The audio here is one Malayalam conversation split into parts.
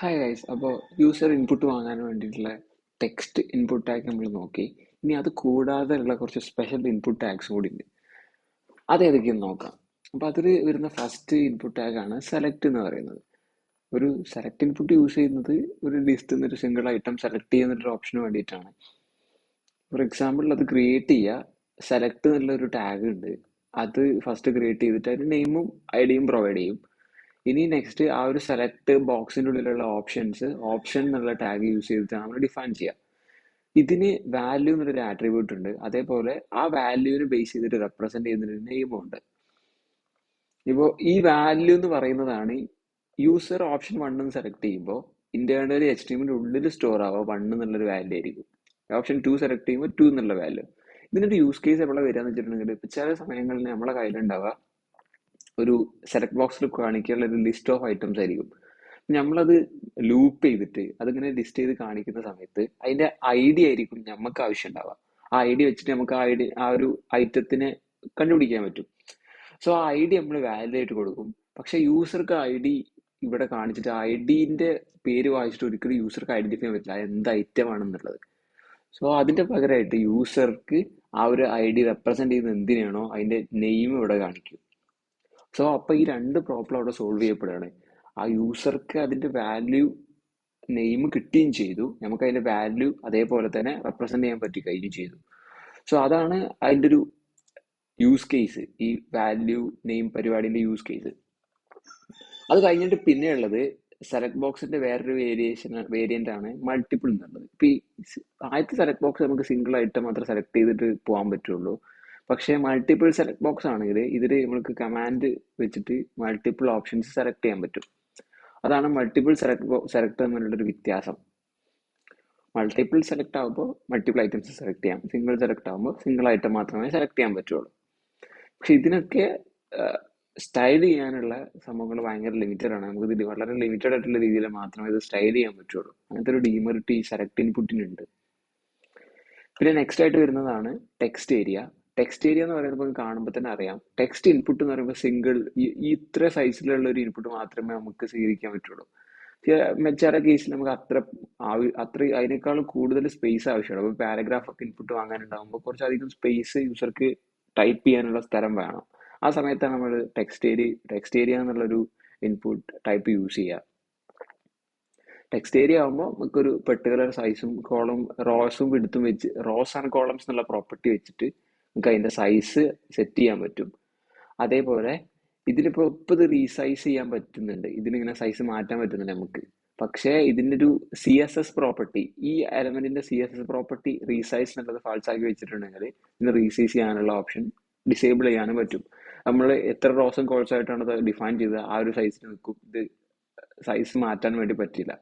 ഹായ് ഗൈസ്, അപ്പോൾ യൂസർ ഇൻപുട്ട് വാങ്ങാൻ വേണ്ടിയിട്ടുള്ള ടെക്സ്റ്റ് ഇൻപുട്ട് ടാഗ് നമ്മൾ നോക്കി. ഇനി അത് കൂടാതെ ഉള്ള കുറച്ച് സ്പെഷ്യൽ ഇൻപുട്ട് ടാഗ്സ് കൂടി ഉണ്ട്. അത് ഏതൊക്കെയെന്ന് നോക്കാം. അപ്പോൾ അതിൽ വരുന്ന ഫസ്റ്റ് ഇൻപുട്ട് ടാഗാണ് സെലക്ട് എന്ന് പറയുന്നത്. ഒരു സെലക്ട് ഇൻപുട്ട് യൂസ് ചെയ്യുന്നത് ഒരു ലിസ്റ്റിൽ നിന്ന് ഒരു സിംഗിൾ ഐറ്റം സെലക്ട് ചെയ്യുന്നൊരു ഓപ്ഷന് വേണ്ടിയിട്ടാണ്. ഫോർ എക്സാമ്പിൾ അത് ക്രിയേറ്റ് ചെയ്യുക, സെലക്ട് എന്നുള്ളൊരു ടാഗ് ഉണ്ട്. അത് ഫസ്റ്റ് ക്രിയേറ്റ് ചെയ്തിട്ട് അതിന് നെയിമും ഐഡിയും പ്രൊവൈഡ് ചെയ്യും. ഇനി നെക്സ്റ്റ് ആ ഒരു സെലക്ട് ബോക്സിൻ്റെ ഉള്ളിലുള്ള ഓപ്ഷൻ എന്നുള്ള ടാഗ് യൂസ് ചെയ്തിട്ടാണ് നമ്മൾ ഡിഫൈൻ ചെയ്യുക. ഇതിന് വാല്യൂ എന്നുള്ളൊരു ആട്രിബ്യൂട്ട് ഉണ്ട്. അതേപോലെ ആ വാല്യൂവിന് ബേസ് ചെയ്തിട്ട് റെപ്രസെന്റ് ചെയ്യുന്നൊരു നെയിമും ഉണ്ട്. ഇപ്പോൾ ഈ വാല്യൂ എന്ന് പറയുന്നതാണ് യൂസർ ഓപ്ഷൻ 1 എന്ന് സെലക്ട് ചെയ്യുമ്പോൾ ഇന്റേണലി HTML ഉള്ളിൽ സ്റ്റോർ ആവുക 1 എന്നുള്ളൊരു വാല്യൂ ആയിരിക്കും. ഓപ്ഷൻ 2 സെലക്ട് ചെയ്യുമ്പോൾ 2 എന്നുള്ള വാല്യൂ. ഇതിനൊരു യൂസ് കേസ് എവിടെ വരിക എന്ന് വെച്ചിട്ടുണ്ടെങ്കിൽ ഇപ്പം ചില സമയങ്ങളിൽ നമ്മളെ കയ്യിലുണ്ടാവുക ഒരു സെലക്ട് ബോക്സിൽ കാണിക്കാനുള്ള ഒരു ലിസ്റ്റ് ഓഫ് ഐറ്റംസ് ആയിരിക്കും. നമ്മളത് ലൂപ്പ് ചെയ്തിട്ട് അതിങ്ങനെ ലിസ്റ്റ് ചെയ്ത് കാണിക്കുന്ന സമയത്ത് അതിന്റെ ഐഡി ആയിരിക്കും നമുക്ക് ആവശ്യം ഉണ്ടാവുക. ആ ഐഡി വെച്ചിട്ട് നമുക്ക് ആ ഒരു ഐറ്റത്തിനെ കണ്ടുപിടിക്കാൻ പറ്റും. സോ ആ ഐഡി നമ്മൾ വാലിഡ് ആയിട്ട് കൊടുക്കും. പക്ഷെ യൂസർക്ക് ഐഡി ഇവിടെ കാണിച്ചിട്ട് ഐഡിന്റെ പേര് വായിച്ചിട്ട് ഒരിക്കലും യൂസർക്ക് ഐഡന്റിഫൈ ചെയ്യാൻ പറ്റില്ല എന്ത് ഐറ്റം ആണെന്നുള്ളത്. സോ അതിന്റെ പകരമായിട്ട് യൂസർക്ക് ആ ഒരു ഐഡി റെപ്രസെന്റ് ചെയ്യുന്ന എന്തിനാണോ അതിന്റെ നെയിം ഇവിടെ കാണിക്കും. സോ അപ്പൊ ഈ രണ്ട് പ്രോബ്ലം അവിടെ സോൾവ് ചെയ്യപ്പെടുകയാണ്. ആ യൂസർക്ക് അതിന്റെ വാല്യൂ നെയിം കിട്ടുകയും ചെയ്തു, നമുക്ക് അതിന്റെ വാല്യൂ അതേപോലെ തന്നെ റെപ്രസെന്റ് ചെയ്യാൻ പറ്റി കഴിയുകയും ചെയ്തു. സോ അതാണ് അതിന്റെ ഒരു യൂസ് കേസ്, ഈ വാല്യൂ നെയിം പരിപാടിന്റെ യൂസ് കേസ്. അത് കഴിഞ്ഞിട്ട് പിന്നെ ഉള്ളത് സെലക്ട് ബോക്സിന്റെ വേറൊരു വേരിയന്റ് ആണ് മൾട്ടിപ്പിൾ എന്നുള്ളത്. ഇപ്പൊ ഈ ആദ്യത്തെ സെലക്ട് ബോക്സ് നമുക്ക് സിംഗിൾ ഐറ്റം മാത്രം സെലക്ട് ചെയ്തിട്ട് പോകാൻ പറ്റുള്ളൂ. പക്ഷേ മൾട്ടിപ്പിൾ സെലക്ട് ബോക്സ് ആണെങ്കിൽ ഇതിൽ നമുക്ക് കമാൻഡ് വെച്ചിട്ട് മൾട്ടിപ്പിൾ ഓപ്ഷൻസ് സെലക്ട് ചെയ്യാൻ പറ്റും. അതാണ് മൾട്ടിപ്പിൾ സെലക്ട് തമ്മിലുള്ള ഒരു വ്യത്യാസം. മൾട്ടിപ്പിൾ സെലക്ട് ആകുമ്പോൾ മൾട്ടിപ്പിൾ ഐറ്റംസ് സെലക്ട് ചെയ്യാം, സിംഗിൾ സെലക്ട് ആകുമ്പോൾ സിംഗിൾ ഐറ്റം മാത്രമേ സെലക്ട് ചെയ്യാൻ പറ്റുള്ളൂ. പക്ഷെ ഇതിനൊക്കെ സ്റ്റൈൽ ചെയ്യാനുള്ള സംഭവങ്ങൾ ഭയങ്കര ലിമിറ്റഡ് ആണ്. നമുക്ക് ഇത് വളരെ ലിമിറ്റഡ് ആയിട്ടുള്ള രീതിയിൽ മാത്രമേ ഇത് സ്റ്റൈൽ ചെയ്യാൻ പറ്റുള്ളൂ. അങ്ങനത്തെ ഒരു ഡീമെറിറ്റ് ഈ സെലക്ട് ഇൻപുട്ടിനുണ്ട്. പിന്നെ നെക്സ്റ്റ് ആയിട്ട് വരുന്നതാണ് ടെക്സ്റ്റ് ഏരിയ. ടെക്സ്റ്റ് ഏരിയ എന്ന് പറയുമ്പോൾ കാണുമ്പോൾ തന്നെ അറിയാം, ടെക്സ്റ്റ് ഇൻപുട്ട് എന്ന് പറയുമ്പോൾ സിംഗിൾ ഈ ഇത്ര സൈസിലുള്ള ഒരു ഇൻപുട്ട് മാത്രമേ നമുക്ക് സ്വീകരിക്കാൻ പറ്റുള്ളൂ. ചില കേസിൽ നമുക്ക് അത്ര അതിനേക്കാളും കൂടുതൽ സ്പേസ് ആവശ്യമാണ്. അപ്പോൾ പാരഗ്രാഫ് ഒക്കെ ഇൻപുട്ട് വാങ്ങാനുണ്ടാകുമ്പോൾ കുറച്ചധികം സ്പേസ് യൂസർക്ക് ടൈപ്പ് ചെയ്യാനുള്ള സ്ഥലം വേണം. ആ സമയത്താണ് നമ്മൾ ടെക്സ്റ്റ് ഏരിയ എന്നുള്ളൊരു ഇൻപുട്ട് ടൈപ്പ് യൂസ് ചെയ്യുക. ടെക്സ്റ്റ് ഏരിയ ആകുമ്പോൾ നമുക്കൊരു പെർട്ടിക്കുലർ സൈസും റോസും വിടുത്തും വെച്ച്, റോസ് ആൻഡ് കോളംസ് എന്നുള്ള പ്രോപ്പർട്ടി വെച്ചിട്ട് നമുക്ക് അതിന്റെ സൈസ് സെറ്റ് ചെയ്യാൻ പറ്റും. അതേപോലെ ഇതിലിപ്പോ ഇത് റീസൈസ് ചെയ്യാൻ പറ്റുന്നുണ്ട്, ഇതിലിങ്ങനെ സൈസ് മാറ്റാൻ പറ്റുന്നുണ്ട് നമുക്ക്. പക്ഷേ ഇതിന്റെ ഒരു CSS പ്രോപ്പർട്ടി, ഈ എലമെന്റിന്റെ CSS പ്രോപ്പർട്ടി റീസൈസ് എന്നുള്ളത് ഫാൾസ് ആക്കി വെച്ചിട്ടുണ്ടെങ്കിൽ ഇതിന് റീസൈസ് ചെയ്യാനുള്ള ഓപ്ഷൻ ഡിസേബിൾ ചെയ്യാനും പറ്റും. നമ്മൾ എത്ര റോസും കോൾസും ആയിട്ടാണ് അത് ഡിഫൈൻ ചെയ്തത് ആ ഒരു സൈസിൽ നിൽക്കും, ഇത് സൈസ് മാറ്റാൻ വേണ്ടി പറ്റില്ല.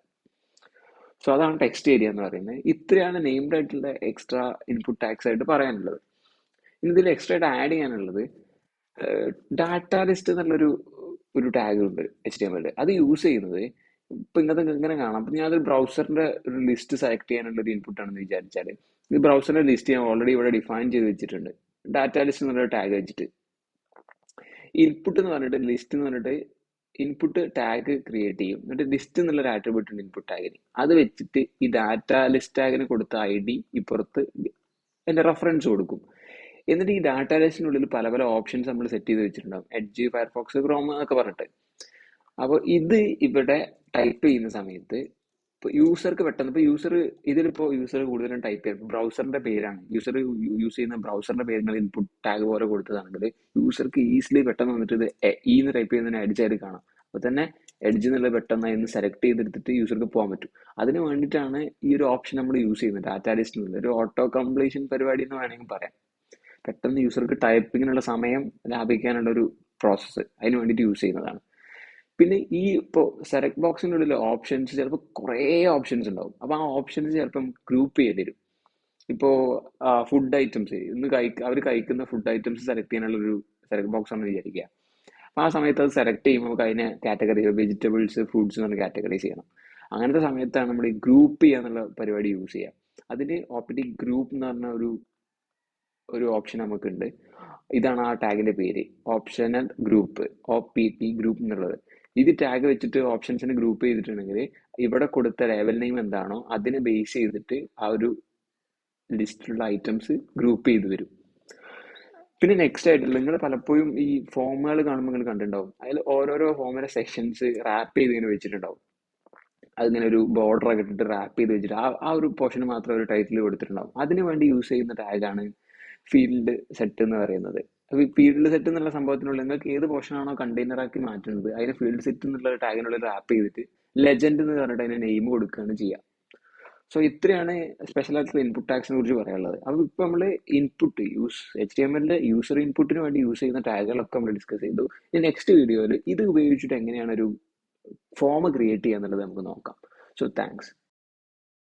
സോ അതാണ് ടെക്സ്റ്റ് ഏരിയ എന്ന് പറയുന്നത്. ഇത്രയാണ് നെയിംഡ് ആയിട്ടുള്ള എക്സ്ട്രാ ഇൻപുട്ട് ടാഗ്സ് ആയിട്ട് പറയാനുള്ളത്. ഇനി ഇതിൽ എക്സ്ട്രാ ആയിട്ട് ആഡ് ചെയ്യാനുള്ളത് ഡാറ്റ ലിസ്റ്റ് എന്നുള്ളൊരു ടാഗ് ഉണ്ട് HTML. അത് യൂസ് ചെയ്യുന്നത് ഇപ്പൊ ഇങ്ങനെ കാണാം. അപ്പൊ ഞാൻ ബ്രൗസറിന്റെ ഒരു ലിസ്റ്റ് സെലക്ട് ചെയ്യാനുള്ള ഒരു ഇൻപുട്ട് ആണെന്ന് വിചാരിച്ചാൽ, ഈ ബ്രൗസറിന്റെ ലിസ്റ്റ് ഞാൻ ഓൾറെഡി ഇവിടെ ഡിഫൈൻ ചെയ്ത് വെച്ചിട്ടുണ്ട് ഡാറ്റ ലിസ്റ്റ് എന്നുള്ള ടാഗ് വെച്ചിട്ട്. ഇൻപുട്ട് എന്ന് പറഞ്ഞിട്ട് ലിസ്റ്റ് എന്ന് പറഞ്ഞിട്ട് ഇൻപുട്ട് ടാഗ് ക്രിയേറ്റ് ചെയ്യും. എന്നിട്ട് ലിസ്റ്റ് എന്നുള്ളൊരു ആട്രിബ്യൂട്ട് ഉണ്ട് ഇൻപുട്ട് ടാഗിന്. അത് വെച്ചിട്ട് ഈ ഡാറ്റ ലിസ്റ്റ് ടാഗിന് കൊടുത്ത ID ഇപ്പുറത്ത് എന്റെ റെഫറൻസ് കൊടുക്കും. എന്നിട്ട് ഈ ഡാറ്റ ലിസ്റ്റിനുള്ളിൽ പല പല ഓപ്ഷൻസ് നമ്മൾ സെറ്റ് ചെയ്ത് വെച്ചിട്ടുണ്ടാവും, എഡ്ജ്, ഫയർഫോക്സ്, ക്രോം എന്നൊക്കെ പറഞ്ഞിട്ട്. അപ്പോൾ ഇത് ഇവിടെ ടൈപ്പ് ചെയ്യുന്ന സമയത്ത് ഇപ്പൊ യൂസർക്ക് പെട്ടെന്ന്, ഇതിലിപ്പോ യൂസർ കൂടുതലും ടൈപ്പ് ചെയ്യാം ബ്രൗസറിന്റെ പേരാണ്, യൂസർ യൂസ് ചെയ്യുന്ന ബ്രൗസറിന്റെ പേര് ഇൻപുട്ട് ടാഗ് പോലെ കൊടുത്തതാണെങ്കിൽ യൂസർക്ക് ഈസിലി പെട്ടെന്ന് വന്നിട്ട് ഇത് എന്ന് ടൈപ്പ് ചെയ്യുന്നതിന് എഡ്ജ് ആയിട്ട് കാണാം. അപ്പൊ തന്നെ എഡ്ജ് എന്നുള്ള പെട്ടെന്ന് അതിന് സെലക്ട് ചെയ്തെടുത്തിട്ട് യൂസർക്ക് പോകാൻ പറ്റും. അതിന് വേണ്ടിയിട്ടാണ് ഈ ഒരു ഓപ്ഷൻ നമ്മൾ യൂസ് ചെയ്യുന്നത്. ഡാറ്റ ലിസ്റ്റിനുള്ള ഒരു ഓട്ടോ കംപ്ലീഷൻ പരിപാടി എന്ന് വേണമെങ്കിൽ പറയാം. പെട്ടെന്ന് യൂസർക്ക് ടൈപ്പിങ്ങിനുള്ള സമയം ലാഭിക്കാനുള്ള ഒരു പ്രോസസ്സ് അതിന് വേണ്ടിയിട്ട് യൂസ് ചെയ്യുന്നതാണ്. പിന്നെ ഈ ഇപ്പോൾ സെലക്ട് ബോക്സിൻ്റെ ഉള്ളിൽ ഓപ്ഷൻസ് ചിലപ്പോൾ കുറേ ഓപ്ഷൻസ് ഉണ്ടാവും. അപ്പോൾ ആ ഓപ്ഷൻസ് ചിലപ്പം ഗ്രൂപ്പ് ചെയ്യേണ്ടി വരും. ഇപ്പോൾ ഫുഡ് ഐറ്റംസ് അവർ കഴിക്കുന്ന ഫുഡ് ഐറ്റംസ് സെലക്ട് ചെയ്യാനുള്ള ഒരു സെലക്ട് ബോക്സ് ആണെന്ന് വിചാരിക്കുക. അപ്പോൾ ആ സമയത്ത് അത് സെലക്ട് ചെയ്യുമ്പോൾ നമുക്ക് അതിനെ കാറ്റഗറി, വെജിറ്റബിൾസ്, ഫ്രൂട്ട്സ് എന്ന് പറഞ്ഞ് കാറ്റഗറൈസ് ചെയ്യണം. അങ്ങനത്തെ സമയത്താണ് നമ്മൾ ഈ ഗ്രൂപ്പ് ചെയ്യാന്നുള്ള പരിപാടി യൂസ് ചെയ്യുക. അതിന് ഓപ്പറേറ്റിംഗ് ഗ്രൂപ്പ് എന്ന് പറഞ്ഞ ഒരു ഓപ്ഷൻ നമുക്കുണ്ട്. ഇതാണ് ആ ടാഗിന്റെ പേര്, ഓപ്ഷണൽ ഗ്രൂപ്പ്, OPT ഗ്രൂപ്പ് എന്നുള്ളത്. ഇത് ടാഗ് വെച്ചിട്ട് ഓപ്ഷൻസിന് ഗ്രൂപ്പ് ചെയ്തിട്ടുണ്ടെങ്കിൽ ഇവിടെ കൊടുത്ത ലേബൽ നെയിം എന്താണോ അതിനെ ബേസ് ചെയ്തിട്ട് ആ ഒരു ലിസ്റ്റിലുള്ള ഐറ്റംസ് ഗ്രൂപ്പ് ചെയ്ത് വരും. പിന്നെ നെക്സ്റ്റ് ആയിട്ട് നിങ്ങൾ പലപ്പോഴും ഈ ഫോമുകൾ കാണുമ്പോൾ നിങ്ങൾ കണ്ടിട്ടുണ്ടാവും, അതിൽ ഓരോരോ ഫോമിലെ സെക്ഷൻസ് റാപ്പ് ചെയ്ത് ഇങ്ങനെ വെച്ചിട്ടുണ്ടാവും. അതിങ്ങനെ ഒരു ബോർഡർ ഒക്കെ ഇട്ടിട്ട് റാപ്പ് ചെയ്ത് വെച്ചിട്ട് ആ ഒരു പോർഷന് മാത്രം ഒരു ടൈറ്റിൽ കൊടുത്തിട്ടുണ്ടാവും. അതിന് വേണ്ടി യൂസ് ചെയ്യുന്ന ടാഗാണ് ഫീൽഡ് സെറ്റ് എന്ന് പറയുന്നത്. അപ്പോൾ ഈ ഫീൽഡ് സെറ്റ് എന്നുള്ള സംഭവത്തിനുള്ളിൽ നിങ്ങൾക്ക് ഏത് പോർഷനാണോ കണ്ടെയ്നർ ആക്കി മാറ്റുന്നത് അതിന് ഫീൽഡ് സെറ്റ് എന്നുള്ള ടാഗിനുള്ളിൽ റാപ്പ് ചെയ്തിട്ട് ലെജൻഡ് എന്ന് പറഞ്ഞിട്ട് അതിന് നെയിം കൊടുക്കുകയാണ് ചെയ്യുക. സോ ഇത്രയാണ് സ്പെഷ്യൽ ആയിട്ടുള്ള ഇൻപുട്ട് ടാഗ്സിനെ കുറിച്ച് പറയാനുള്ളത്. അപ്പോൾ ഇപ്പോൾ നമ്മൾ ഇൻപുട്ട് HTML യൂസർ ഇൻപുട്ടിന് വേണ്ടി യൂസ് ചെയ്യുന്ന ടാഗുകളൊക്കെ നമ്മൾ ഡിസ്കസ് ചെയ്തു. ഇനി നെക്സ്റ്റ് വീഡിയോയിൽ ഇത് ഉപയോഗിച്ചിട്ട് എങ്ങനെയാണ് ഒരു ഫോം ക്രിയേറ്റ് ചെയ്യുക എന്നുള്ളത് നമുക്ക് നോക്കാം. So thanks.